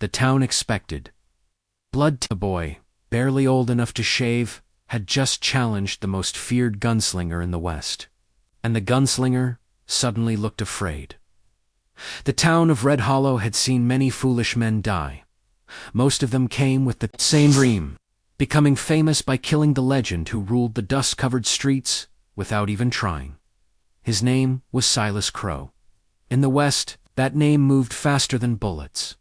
the town expected. The boy, barely old enough to shave, had just challenged the most feared gunslinger in the West. And the gunslinger suddenly looked afraid. The town of Red Hollow had seen many foolish men die. Most of them came with the same dream, becoming famous by killing the legend who ruled the dust-covered streets without even trying. His name was Silas Crow. In the West, that name moved faster than bullets.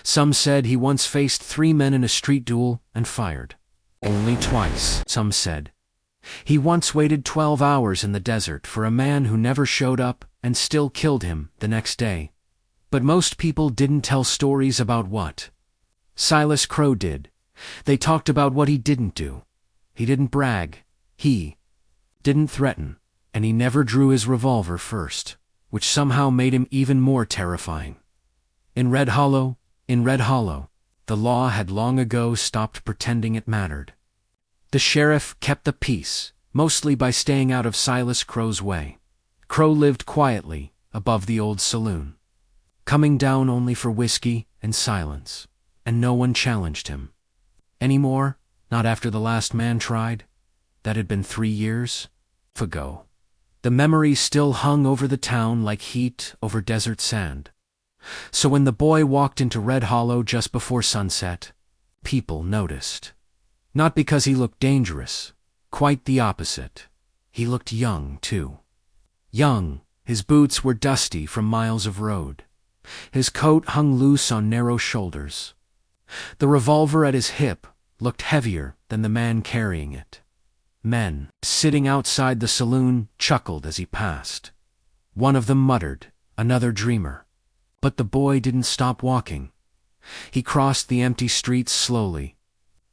Some said he once faced 3 men in a street duel and fired. Only twice, some said. He once waited 12 hours in the desert for a man who never showed up and still killed him the next day. But most people didn't tell stories about what Silas Crow did. They talked about what he didn't do. He didn't brag. He didn't threaten. And he never drew his revolver first, which somehow made him even more terrifying. In Red Hollow, the law had long ago stopped pretending it mattered. The sheriff kept the peace, mostly by staying out of Silas Crow's way. Crow lived quietly above the old saloon, coming down only for whiskey and silence, and no one challenged him. Anymore, not after the last man tried. That had been 3 years ago. The memories still hung over the town like heat over desert sand. So when the boy walked into Red Hollow just before sunset, people noticed. Not because he looked dangerous, quite the opposite. He looked young, too. Young, his boots were dusty from miles of road. His coat hung loose on narrow shoulders. The revolver at his hip looked heavier than the man carrying it. Men, sitting outside the saloon, chuckled as he passed. One of them muttered, "Another dreamer." But the boy didn't stop walking. He crossed the empty streets slowly,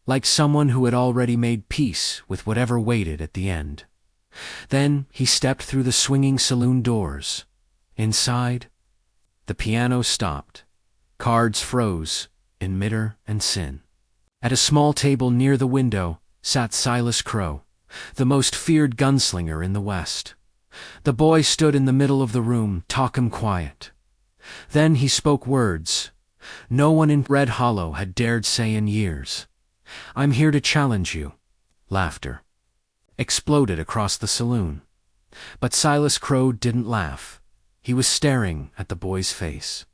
like someone who had already made peace with whatever waited at the end. Then he stepped through the swinging saloon doors. Inside, the piano stopped. Cards froze in Mitter and Sin. At a small table near the window sat Silas Crow, the most feared gunslinger in the West. The boy stood in the middle of the room, talking quiet. Then he spoke words no one in Red Hollow had dared say in years. "I'm here to challenge you." Laughter exploded across the saloon. But Silas Crow didn't laugh. He was staring at the boy's face,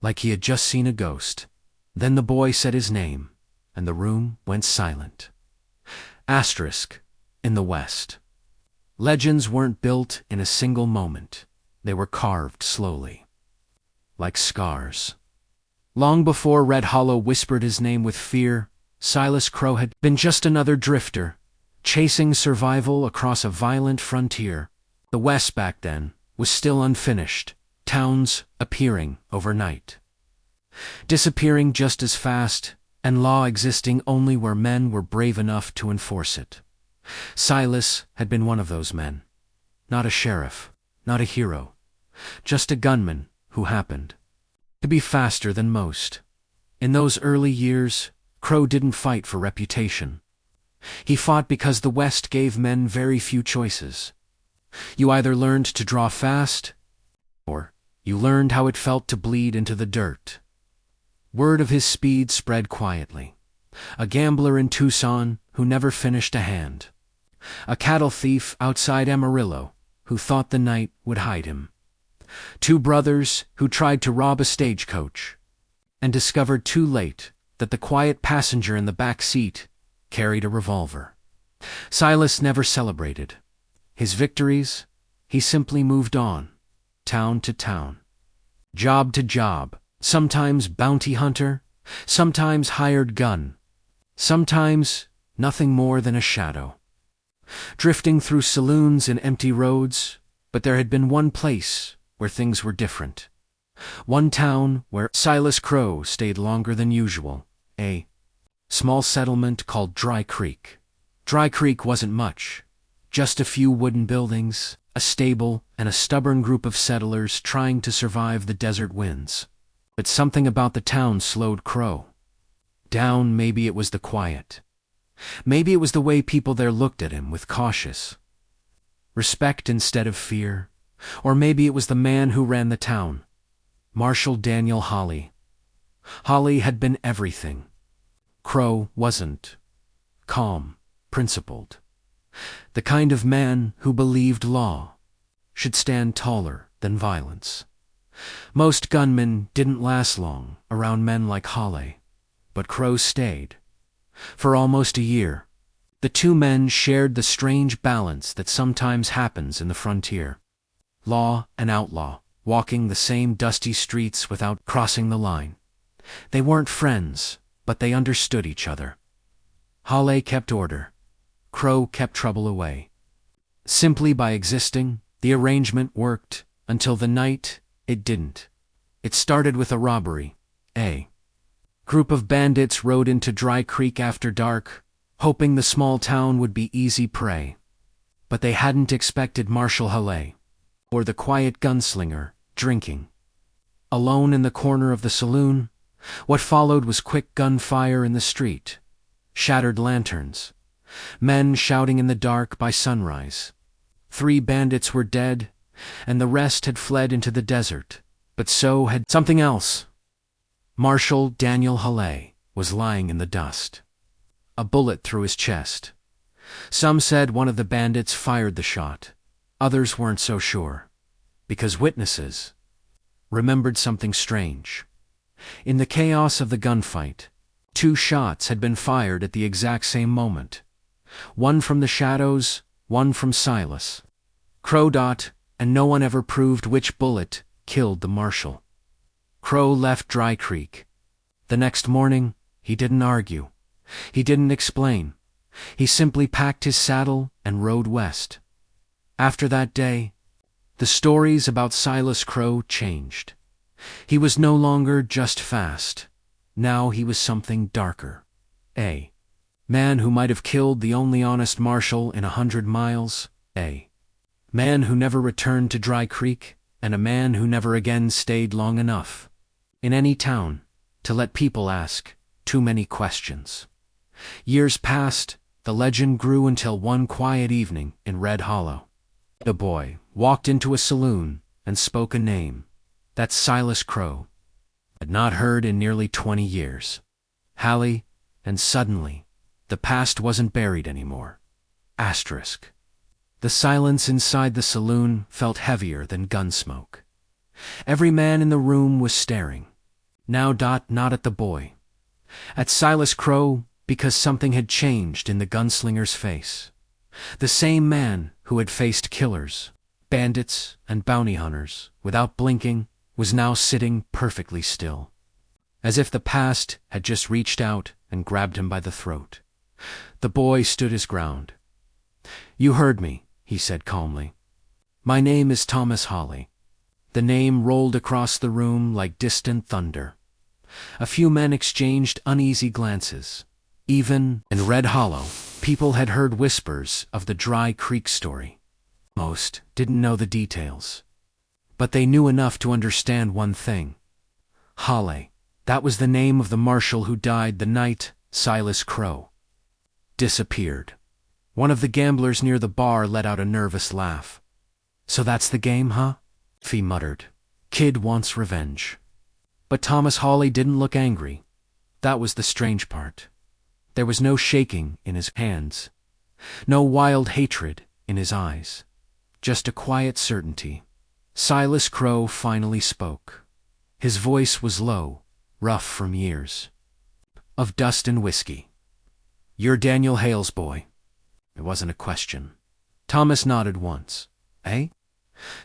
like he had just seen a ghost. Then the boy said his name, and the room went silent. Asterisk. In the West, legends weren't built in a single moment. They were carved slowly, like scars. Long before Red Hollow whispered his name with fear, Silas Crow had been just another drifter, chasing survival across a violent frontier. The West back then was still unfinished, towns appearing overnight, disappearing just as fast, and law existing only where men were brave enough to enforce it. Silas had been one of those men. Not a sheriff, not a hero, just a gunman who happened to be faster than most. In those early years, Crow didn't fight for reputation. He fought because the West gave men very few choices. You either learned to draw fast, or you learned how it felt to bleed into the dirt. Word of his speed spread quietly. A gambler in Tucson who never finished a hand. A cattle thief outside Amarillo who thought the night would hide him. 2 brothers who tried to rob a stagecoach and discovered too late that the quiet passenger in the back seat carried a revolver. Silas never celebrated his victories. He simply moved on, town to town, job to job, sometimes bounty hunter, sometimes hired gun, sometimes nothing more than a shadow. Drifting through saloons and empty roads, but there had been one place where things were different. One town where Silas Crow stayed longer than usual, a small settlement called Dry Creek. Dry Creek wasn't much, just a few wooden buildings, a stable, and a stubborn group of settlers trying to survive the desert winds. But something about the town slowed Crow down. Maybe it was the quiet. Maybe it was the way people there looked at him with cautious respect instead of fear. Or maybe it was the man who ran the town, Marshal Daniel Holly. Holly had been everything. Crow wasn't. Calm, principled. The kind of man who believed law should stand taller than violence. Most gunmen didn't last long around men like Holly, but Crow stayed. For almost a year, the two men shared the strange balance that sometimes happens in the frontier. Law and outlaw, walking the same dusty streets without crossing the line. They weren't friends, but they understood each other. Holly kept order. Crow kept trouble away. Simply by existing, the arrangement worked until the night it didn't. It started with a robbery. A group of bandits rode into Dry Creek after dark, hoping the small town would be easy prey. But they hadn't expected Marshal Holly, or the quiet gunslinger, drinking. Alone in the corner of the saloon, what followed was quick gunfire in the street, shattered lanterns, men shouting in the dark by sunrise. 3 bandits were dead, and the rest had fled into the desert, but so had something else. Marshal Daniel Holly was lying in the dust. A bullet through his chest. Some said one of the bandits fired the shot. Others weren't so sure, because witnesses remembered something strange. In the chaos of the gunfight, 2 shots had been fired at the exact same moment. One from the shadows, one from Silas. Crow, and no one ever proved which bullet killed the marshal. Crow left Dry Creek. The next morning, he didn't argue. He didn't explain. He simply packed his saddle and rode west. After that day, the stories about Silas Crow changed. He was no longer just fast. Now he was something darker. A man who might have killed the only honest marshal in 100 miles. A man who never returned to Dry Creek, and a man who never again stayed long enough in any town to let people ask too many questions. Years passed, the legend grew until one quiet evening in Red Hollow. A boy walked into a saloon and spoke a name. That's Silas Crow. Had not heard in nearly 20 years. Holly, and suddenly, the past wasn't buried anymore. Asterisk. The silence inside the saloon felt heavier than gun smoke. Every man in the room was staring. Now not at the boy. At Silas Crow, because something had changed in the gunslinger's face. The same man who had faced killers, bandits, and bounty hunters without blinking was now sitting perfectly still, as if the past had just reached out and grabbed him by the throat. The boy stood his ground. "You heard me," he said calmly. "My name is Thomas Holly." The name rolled across the room like distant thunder. A few men exchanged uneasy glances. Even in Red Hollow, people had heard whispers of the Dry Creek story. Most didn't know the details, but they knew enough to understand one thing. Holly, that was the name of the marshal who died the night Silas Crow disappeared. One of the gamblers near the bar let out a nervous laugh. "So that's the game, huh?" he muttered. "Kid wants revenge." But Thomas Holly didn't look angry. That was the strange part. There was no shaking in his hands, no wild hatred in his eyes, just a quiet certainty. Silas Crow finally spoke. His voice was low, rough from years of dust and whiskey. "You're Daniel Hale's boy." It wasn't a question. Thomas nodded once. "Eh?"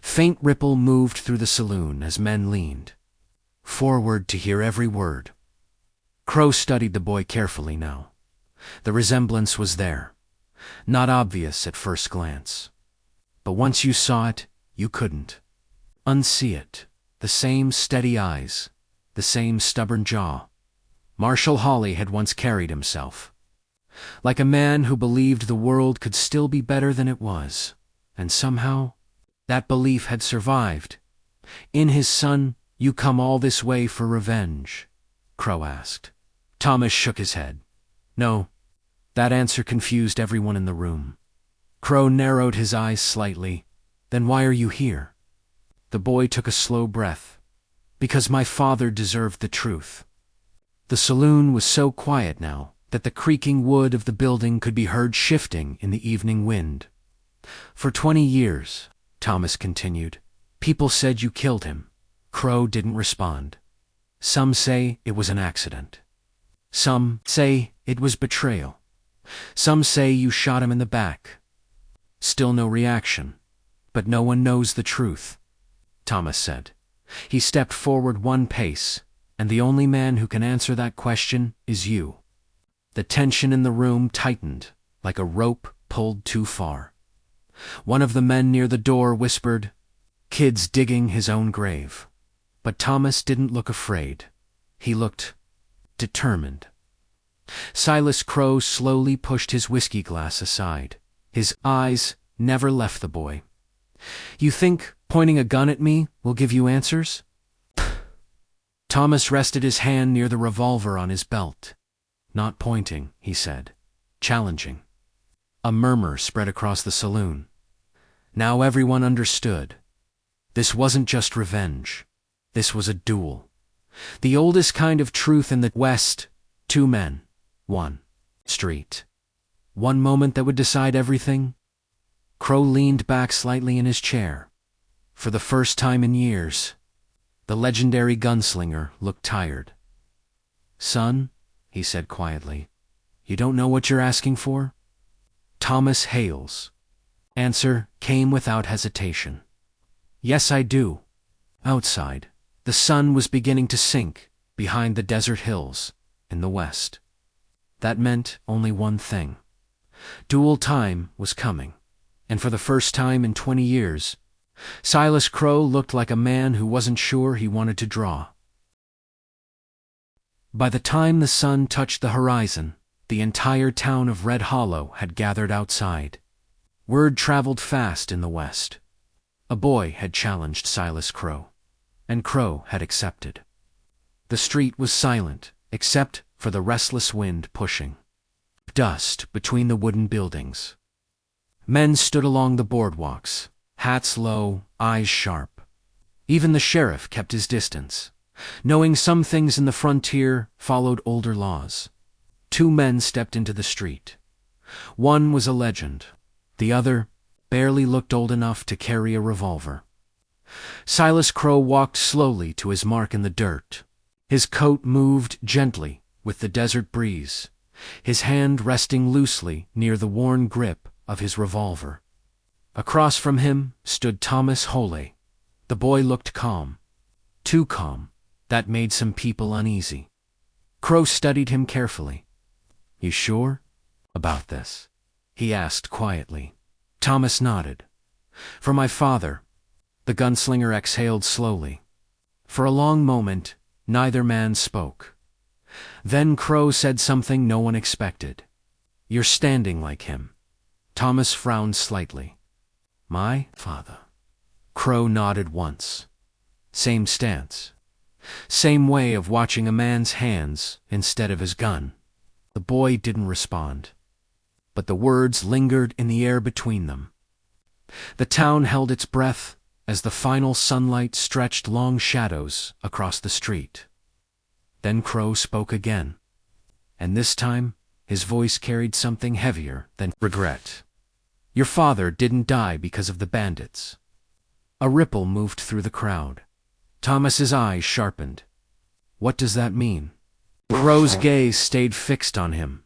Faint ripple moved through the saloon as men leaned forward to hear every word. Crow studied the boy carefully now. The resemblance was there, not obvious at first glance. But once you saw it, you couldn't unsee it. The same steady eyes, the same stubborn jaw. Marshal Holly had once carried himself like a man who believed the world could still be better than it was, and somehow that belief had survived. "In his son, you come all this way for revenge?" Crow asked. Thomas shook his head. "No." That answer confused everyone in the room. Crow narrowed his eyes slightly. "Then why are you here?" The boy took a slow breath. "Because my father deserved the truth." The saloon was so quiet now that the creaking wood of the building could be heard shifting in the evening wind. "For 20 years," Thomas continued, "people said you killed him." Crow didn't respond. "Some say it was an accident. Some say it was betrayal. Some say you shot him in the back." Still no reaction. "But no one knows the truth," Thomas said. He stepped forward 1 pace, "and the only man who can answer that question is you." The tension in the room tightened, like a rope pulled too far. One of the men near the door whispered, "Kid's digging his own grave." But Thomas didn't look afraid. He looked determined. Silas Crow slowly pushed his whiskey glass aside. His eyes never left the boy. "You think pointing a gun at me will give you answers?" Thomas rested his hand near the revolver on his belt. "Not pointing," he said. "Challenging." A murmur spread across the saloon. Now everyone understood. This wasn't just revenge. This was a duel. The oldest kind of truth in the West. 2 men. 1 street. 1 moment that would decide everything. Crow leaned back slightly in his chair. For the first time in years, the legendary gunslinger looked tired. "Son," he said quietly, "you don't know what you're asking for?" Thomas Hale's answer came without hesitation. "Yes, I do." Outside, the sun was beginning to sink behind the desert hills in the west. That meant only one thing. Duel time was coming, and for the first time in 20 years, Silas Crow looked like a man who wasn't sure he wanted to draw. By the time the sun touched the horizon, the entire town of Red Hollow had gathered outside. Word traveled fast in the west. A boy had challenged Silas Crow, and Crow had accepted. The street was silent, except for the restless wind pushing dust between the wooden buildings. Men stood along the boardwalks, hats low, eyes sharp. Even the sheriff kept his distance, knowing some things in the frontier followed older laws. 2 men stepped into the street. One was a legend. The other barely looked old enough to carry a revolver. Silas Crow walked slowly to his mark in the dirt. His coat moved gently with the desert breeze, his hand resting loosely near the worn grip of his revolver. Across from him stood Thomas Hale. The boy looked calm. Too calm. That made some people uneasy. Crow studied him carefully. "You sure about this?" he asked quietly. Thomas nodded. "For my father." The gunslinger exhaled slowly. For a long moment, neither man spoke. Then Crow said something no one expected. "You're standing like him." Thomas frowned slightly. "My father?" Crow nodded once. Same stance. Same way of watching a man's hands instead of his gun. The boy didn't respond, but the words lingered in the air between them. The town held its breath as the final sunlight stretched long shadows across the street. Then Crow spoke again, and this time his voice carried something heavier than regret. "Your father didn't die because of the bandits." A ripple moved through the crowd. Thomas's eyes sharpened. "What does that mean?" Crow's gaze stayed fixed on him.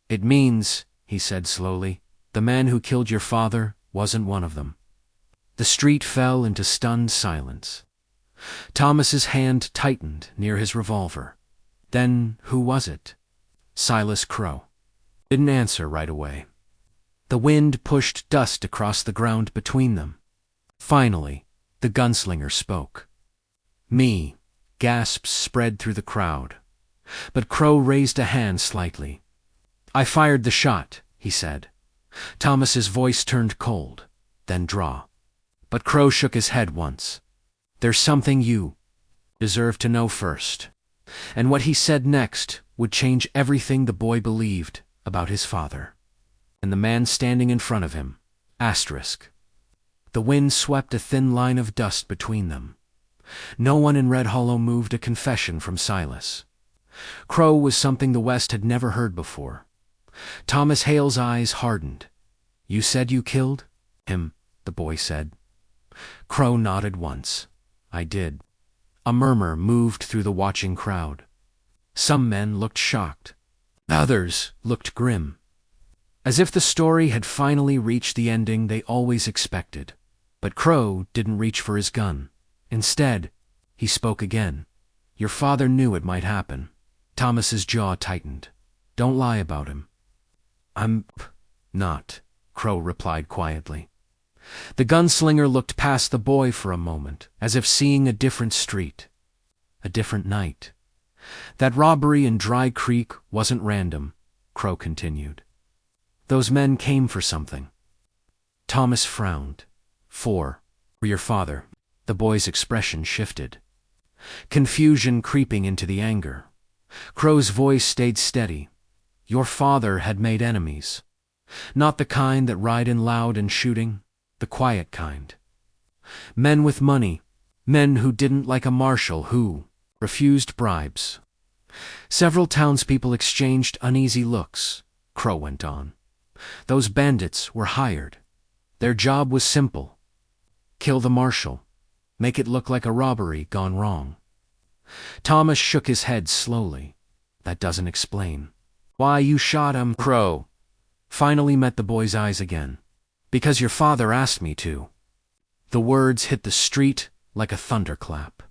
"It means," he said slowly, "the man who killed your father wasn't one of them." The street fell into stunned silence. Thomas's hand tightened near his revolver. Then who was it? Silas Crow. Didn't answer right away. The wind pushed dust across the ground between them. Finally, the gunslinger spoke. "Me." Gasps spread through the crowd. But Crow raised a hand slightly. "I fired the shot," he said. Thomas's voice turned cold, then draw. But Crow shook his head once. "There's something you deserve to know first." And what he said next would change everything the boy believed about his father. And the man standing in front of him. Asterisk. The wind swept a thin line of dust between them. No one in Red Hollow moved a confession from Silas. Crow was something the West had never heard before. Thomas Hale's eyes hardened. "You said you killed him," the boy said. Crow nodded once. "I did." A murmur moved through the watching crowd. Some men looked shocked. Others looked grim, as if the story had finally reached the ending they always expected. But Crow didn't reach for his gun. Instead, he spoke again. "Your father knew it might happen." Thomas's jaw tightened. "Don't lie about him." "I'm not," Crow replied quietly. The gunslinger looked past the boy for a moment, as if seeing a different street, a different night. "That robbery in Dry Creek wasn't random," Crow continued. "Those men came for something." Thomas frowned. For your father." The boy's expression shifted, confusion creeping into the anger. Crow's voice stayed steady. "Your father had made enemies. Not the kind that ride in loud and shooting, the quiet kind. Men with money, men who didn't like a marshal, who refused bribes." Several townspeople exchanged uneasy looks. Crow went on. "Those bandits were hired. Their job was simple. Kill the marshal. Make it look like a robbery gone wrong." Thomas shook his head slowly. "That doesn't explain." "Why you shot him?" Crow finally met the boy's eyes again. "Because your father asked me to." The words hit the street like a thunderclap.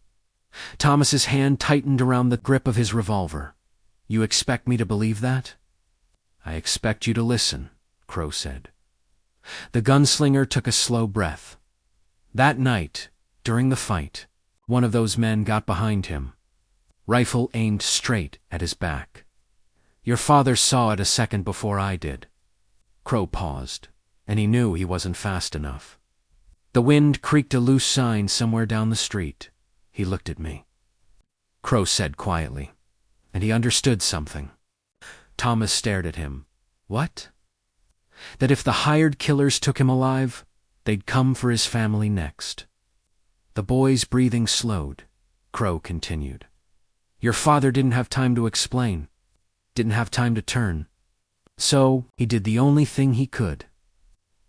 Thomas's hand tightened around the grip of his revolver. "You expect me to believe that?" "I expect you to listen," Crow said. The gunslinger took a slow breath. That night, during the fight, one of those men got behind him, rifle aimed straight at his back. "Your father saw it a second before I did." Crow paused, and he knew he wasn't fast enough. The wind creaked a loose sign somewhere down the street. He looked at me. Crow said quietly, and he understood something. Thomas stared at him. "What?" "That if the hired killers took him alive, they'd come for his family next." The boy's breathing slowed. Crow continued. "Your father didn't have time to explain, didn't have time to turn. So he did the only thing he could."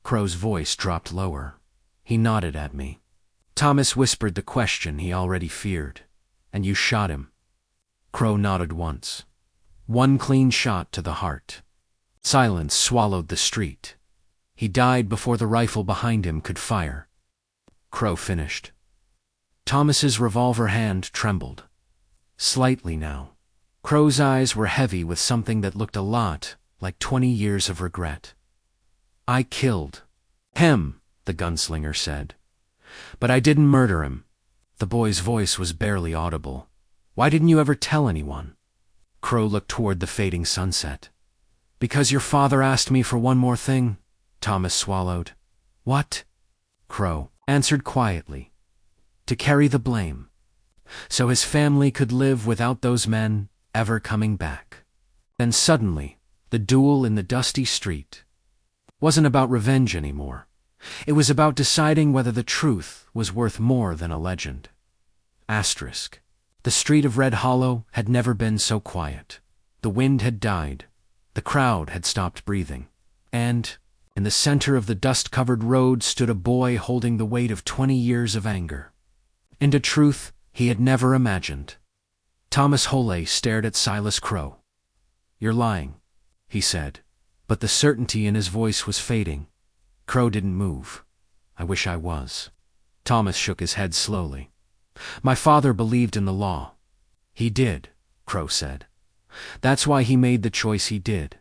Crow's voice dropped lower. He nodded at me. Thomas whispered the question he already feared. "And you shot him?" Crow nodded once. "One clean shot to the heart." Silence swallowed the street. "He died before the rifle behind him could fire." Crow finished. Thomas's revolver hand trembled. Slightly now. Crow's eyes were heavy with something that looked a lot like 20 years of regret. "I killed him," the gunslinger said. "But I didn't murder him." The boy's voice was barely audible. "Why didn't you ever tell anyone?" Crow looked toward the fading sunset. "Because your father asked me for one more thing," Thomas swallowed. "What?" Crow answered quietly. "To carry the blame, so his family could live without those men ever coming back." Then suddenly, the duel in the dusty street wasn't about revenge anymore. It was about deciding whether the truth was worth more than a legend. Asterisk. The street of Red Hollow had never been so quiet. The wind had died. The crowd had stopped breathing. And, in the center of the dust-covered road stood a boy holding the weight of 20 years of anger, and a truth he had never imagined. Thomas Hole stared at Silas Crow. "You're lying," he said, but the certainty in his voice was fading. Crow didn't move. "I wish I was." Thomas shook his head slowly. "My father believed in the law." "He did," Crow said. "That's why he made the choice he did."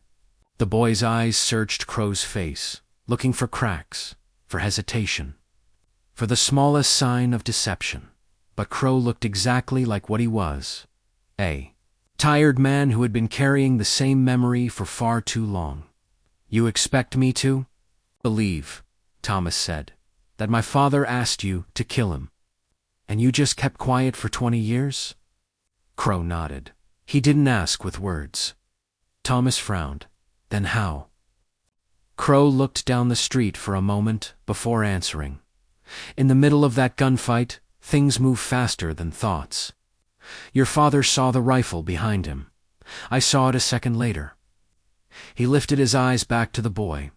The boy's eyes searched Crow's face, looking for cracks, for hesitation, for the smallest sign of deception. But Crow looked exactly like what he was, a tired man who had been carrying the same memory for far too long. "You expect me to believe," Thomas said, "that my father asked you to kill him, and you just kept quiet for 20 years? Crow nodded. "He didn't ask with words." Thomas frowned. "Then how?" Crow looked down the street for a moment before answering. "In the middle of that gunfight, things move faster than thoughts. Your father saw the rifle behind him. I saw it a second later. He lifted his eyes back to the boy,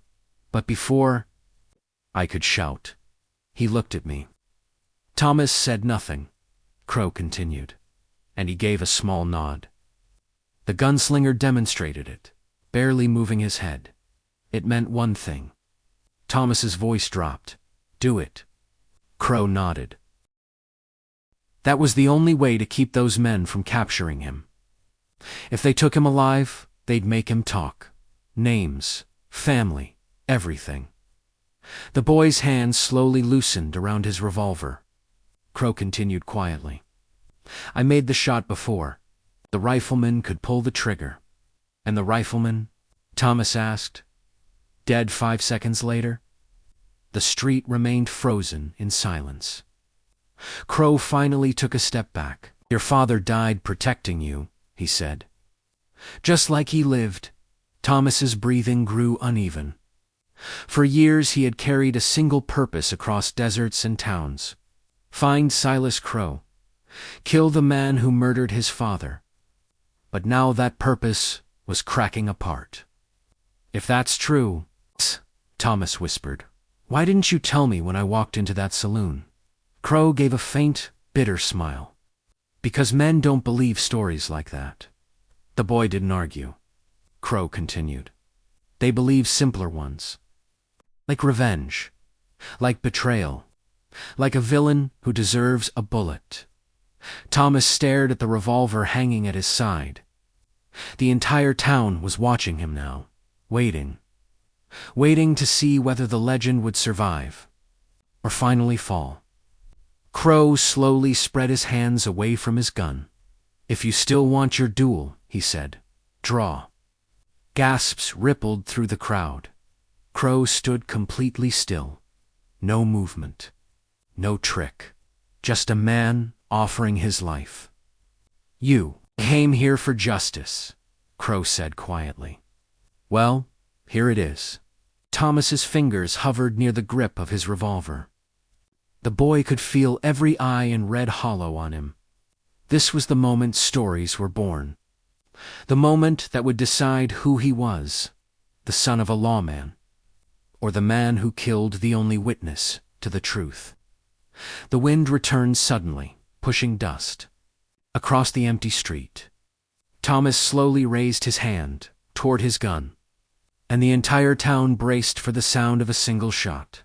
but before I could shout, he looked at me. Thomas said nothing, Crow continued, and he gave a small nod. The gunslinger demonstrated it, barely moving his head. It meant one thing. Thomas's voice dropped. Do it. Crow nodded. That was the only way to keep those men from capturing him. If they took him alive, they'd make him talk. Names, family, everything. The boy's hand slowly loosened around his revolver. Crow continued quietly. I made the shot before. The rifleman could pull the trigger. And the rifleman? Thomas asked. Dead 5 seconds later? The street remained frozen in silence. Crow finally took a step back. Your father died protecting you, he said. Just like he lived, Thomas's breathing grew uneven. For years he had carried a single purpose across deserts and towns. Find Silas Crow. Kill the man who murdered his father. But now that purpose was cracking apart. If that's true, Thomas whispered, why didn't you tell me when I walked into that saloon? Crow gave a faint, bitter smile. Because men don't believe stories like that. The boy didn't argue. Crow continued. They believe simpler ones. Like revenge. Like betrayal. Like a villain who deserves a bullet. Thomas stared at the revolver hanging at his side. The entire town was watching him now, waiting. Waiting to see whether the legend would survive, or finally fall. Crow slowly spread his hands away from his gun. If you still want your duel, he said, draw. Gasps rippled through the crowd. Crow stood completely still. No movement. No trick. Just a man offering his life. You came here for justice, Crow said quietly. Well, here it is. Thomas's fingers hovered near the grip of his revolver. The boy could feel every eye in red hollow on him. This was the moment stories were born. The moment that would decide who he was, the son of a lawman, or the man who killed the only witness to the truth. The wind returned suddenly, pushing dust. Across the empty street, Thomas slowly raised his hand toward his gun, and the entire town braced for the sound of a single shot.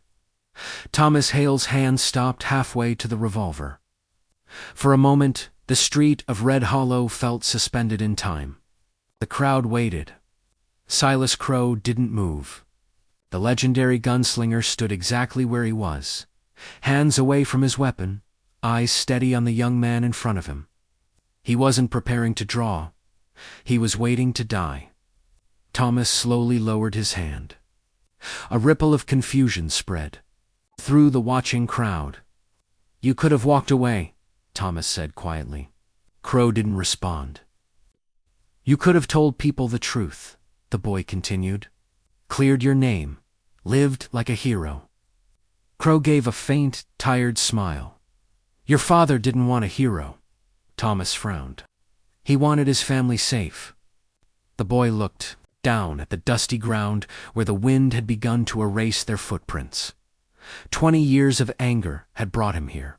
Thomas Hale's hand stopped halfway to the revolver. For a moment, the street of Red Hollow felt suspended in time. The crowd waited. Silas Crow didn't move. The legendary gunslinger stood exactly where he was, hands away from his weapon, eyes steady on the young man in front of him. He wasn't preparing to draw. He was waiting to die. Thomas slowly lowered his hand. A ripple of confusion spread through the watching crowd. You could have walked away, Thomas said quietly. Crow didn't respond. You could have told people the truth, the boy continued. Cleared your name, lived like a hero. Crow gave a faint, tired smile. Your father didn't want a hero. Thomas frowned. He wanted his family safe. The boy looked down at the dusty ground where the wind had begun to erase their footprints. 20 years of anger had brought him here.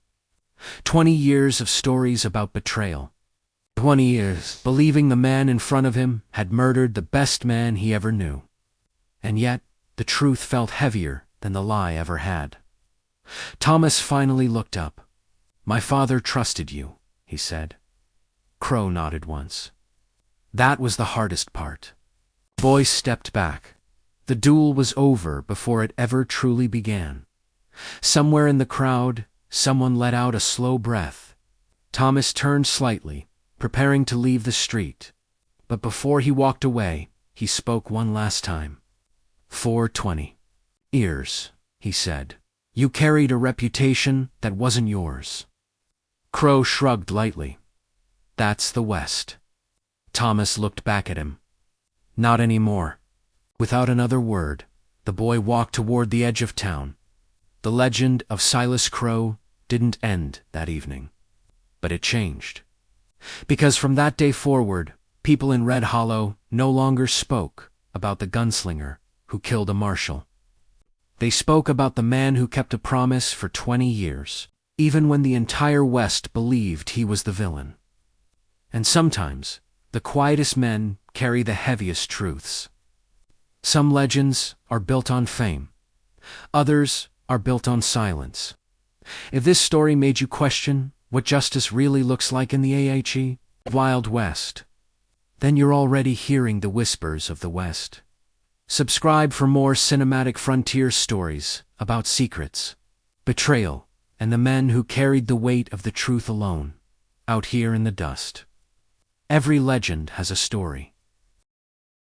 20 years of stories about betrayal. 20 years believing the man in front of him had murdered the best man he ever knew. And yet, the truth felt heavier than the lie ever had. Thomas finally looked up. My father trusted you, he said. Crow nodded once. That was the hardest part. The boy stepped back. The duel was over before it ever truly began. Somewhere in the crowd, someone let out a slow breath. Thomas turned slightly, preparing to leave the street. But before he walked away, he spoke one last time. 420. Ears, he said. You carried a reputation that wasn't yours. Crow shrugged lightly. That's the West. Thomas looked back at him. Not anymore. Without another word, the boy walked toward the edge of town. The legend of Silas Crow didn't end that evening. But it changed. Because from that day forward, People in Red Hollow no longer spoke about the gunslinger who killed a marshal. They spoke about the man who kept a promise for 20 years, even when the entire West believed he was the villain. And sometimes, the quietest men carry the heaviest truths. Some legends are built on fame. Others are built on silence. If this story made you question what justice really looks like in the Wild West, then you're already hearing the whispers of the West. Subscribe for more cinematic frontier stories about secrets, betrayal, and the men who carried the weight of the truth alone, out here in the dust. Every legend has a story.